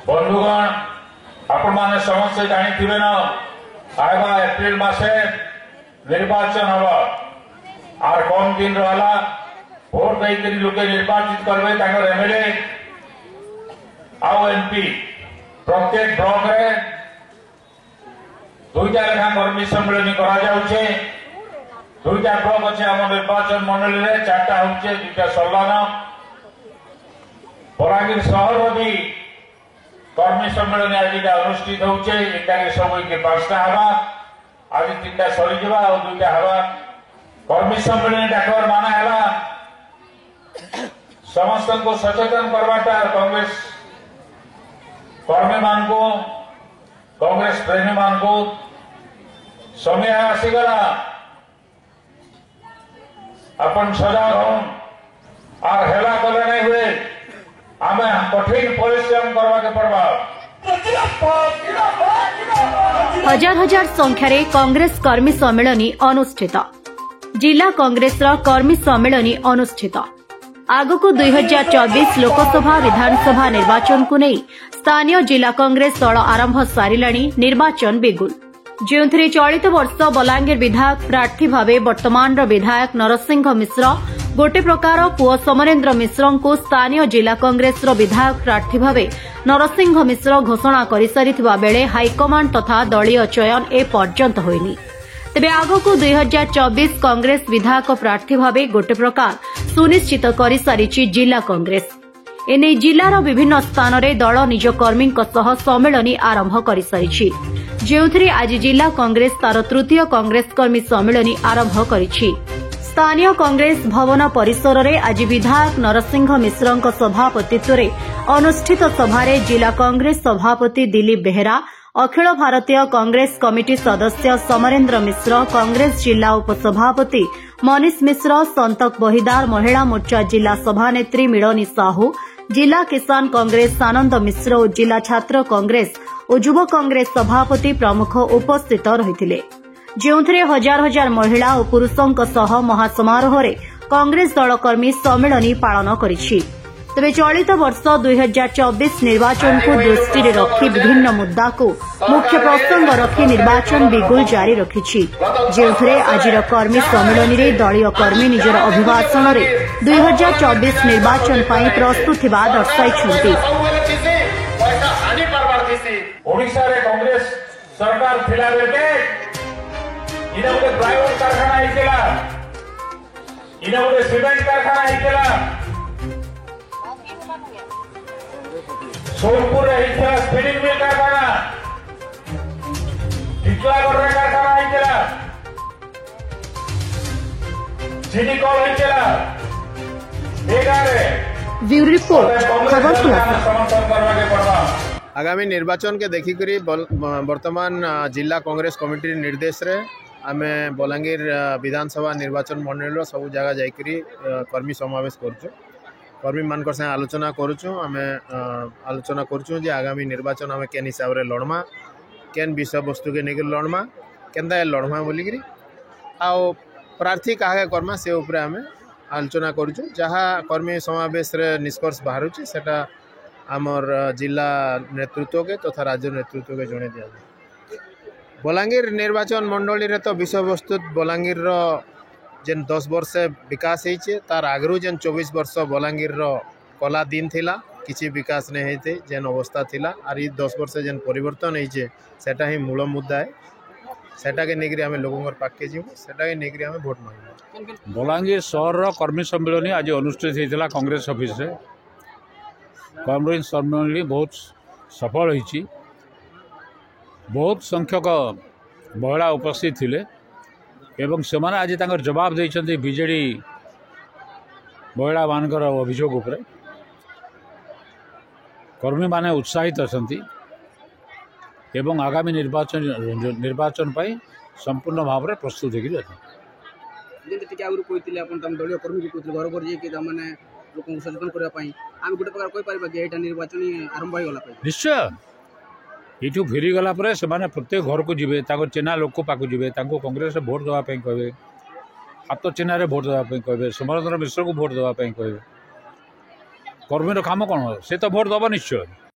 बंधुगण आपण माने समस्त जानी न आएगा एप्रिल मासे निर्वाचन हम आर कम दिन रहा भोट देकर लोके निर्वाचित करबे एमएलए आउ एमपी प्रत्येक ब्लॉक रे दुईटा लेखा कर्मी सम्मेलन करा जाउछे। दुईटा ब्लॉक अच्छे आम निर्वाचन मंडली रे चार्टा होचे दुईटा सल्लान बलांगीर सहर भी कर्मी सम्मेलन आज अनुष्ठित होचे। इटारे सब के 5टा हवा आज 3टा सरी जबा और 2टा हवा कर्मी सम्मेलन डाकर माना है समस्त को सचेतन करवाटा कांग्रेस कर्मी मान को कांग्रेस प्रेमी मान को समय आसीगला अपन सजाग हूँ और हेला कले नहीं हुए आम कठिन परिश्रम करवा के पड़वा। हजार हजार संख्यारे कांग्रेस कर्मी सम्मेलन अनुष्ठित जिला कांग्रेस कर्मी सम्मेलन अनुष्ठित आगको 2024 लोकसभा विधानसभा निर्वाचन को नहीं स्थानीय जिला कांग्रेस दल आरंभ सारिलाणी निर्वाचन बिगुल जो चलित वर्ष बलांगीर विधायक प्रार्थी भावे वर्तमान विधायक नरसिंह मिश्र गोटे प्रकार पुओ समरेन्द्र मिश्र को स्थानीय जिला कांग्रेस विधायक प्रार्थी भावे नरसिंह मिश्र घोषणा कर सारिथिबा बेले हाइकमांड तथा दलीय चयन ए पर्यंत होइनी। तेबे आगको 2024 कांग्रेस विधायक प्रार्थी भावे गोटे प्रकार सुनिश्चित कर सारिछि जिला कांग्रेस। एने जिलार विभिन्न स्थान में दल निज कर्मी सम्मेलन आरंभ कर सारिछि जो आज जिला कांग्रेस तार तृतीय कांग्रेस कर्मी सम्मेलन आरंभ करिछि। स्थानीय कांग्रेस भवन परिसर में आज विधायक नरसिंह मिश्र सभापतित्व में अनुष्ठित सभारे जिला कांग्रेस सभापति दिलीप बेहेरा अखिल भारतीय कांग्रेस कमिटी सदस्य समरेन्द्र मिश्र कांग्रेस जिला उपसभापति मनीष मिश्र संतक बहिदार महिला मोर्चा जिला सभानेत्री मिलनी साहू जिला किसान कांग्रेस आनंद मिश्र और जिला छात्र कांग्रेस और युव कांग्रेस सभापति प्रमुख उपस्थित रहिथिले जो हजार हजार महिला और पुरुषों महासमारोह रे कांग्रेस दल कर्मी सम्मेलन पालन करिछि। तेबे चलित वर्ष 2024 निर्वाचन को दृष्टि रखी विभिन्न मुद्दा को मुख्य प्रसंग रखी निर्वाचन बिगुल जारी रखिछि जो आज कर्मी सम्मेलन में दलीय कर्मी निजर अभिभाषण में 2024 निर्वाचन पर प्रस्तुत थिबा दर्शाइछन्ति। ओडिशा रे कांग्रेस सरकार थिला बेले इना गोटे प्राइवेट कारखाना आइतेला इना गोटे सीमेंट कारखाना आइतेला सोनपुर स्पिनिंग मिल कारखाना टिटलागढ़ कारखाना आइतेला चीनी कल आइतेला ब्यूरो रिपोर्ट खबर समर्थन करवा के पड़वा। आगामी निर्वाचन के देखिक वर्तमान जिला कांग्रेस कमिटी निर्देश रे आमे बलांगीर विधानसभा निर्वाचन मंडल सब जगह जाकरी कर्मी समावेश करूँ कर्मी मान संगे आलोचना करूँ आमे आलोचना करूँ जे आगामी निर्वाचन आमे केन हिसाब रे लड़मा केन विषय वस्तु के लेकर लड़मा केनता लड़मा बोलिकी आउ प्रार्थी क्या करमा से उपरे आमे आलोचना करूँ जहाँ कर्मी समावेश रे निष्कर्ष बाहर सेटा आमर जिला नेतृत्व के तथा राज्य नेतृत्व के जड़े दिया बलांगीर निर्वाचन मंडली रे तो विषय वस्तु बलांगीर जेन 10 वर्ष विकास होइछे तार आगरू जेन 24 वर्ष बलांगीर कला दिन थिला किसी विकास नहीं होते जेन अवस्था थिला आर 10 वर्ष जेन परिवर्तन होइछे सेटा ही मूल मुद्दा है सेटा के नेगरी हमें लोगों पाके जीव सेटा के नेगरी हमें भोट मांगू। बलांगीर सहर कर्मी सम्मेलन आज अनुष्ठित होता कांग्रेस ऑफिस रे कर्मी सम्मेलन बहुत सफल होइछि बहुत संख्यक महिला उपस्थित थिले एवं सेमाने आज तांकर जवाब देइछन्ति बीजेडी महिला मानकर अभियोग उपरे कर्मी माने उत्साहित अछन्ति एवं आगामी निर्वाचन पाई संपूर्ण भाव में प्रस्तुत होगी दलीय कर्मी घर घर जाने लोक सचेतन करने गोटे प्रकार कहीपर निर्वाचन आरंभ हो गला निश्चय ये फेरीगला से प्रत्येक घर को जी चेना लोक पाक जी कांग्रेस भोट देवाई कहे हाथ चेना भोट देवाई कहे समरेन्द्र मिश्र को भोट देवाई कहे कर्मी काम कौन से तो भोट दबा निश्चय।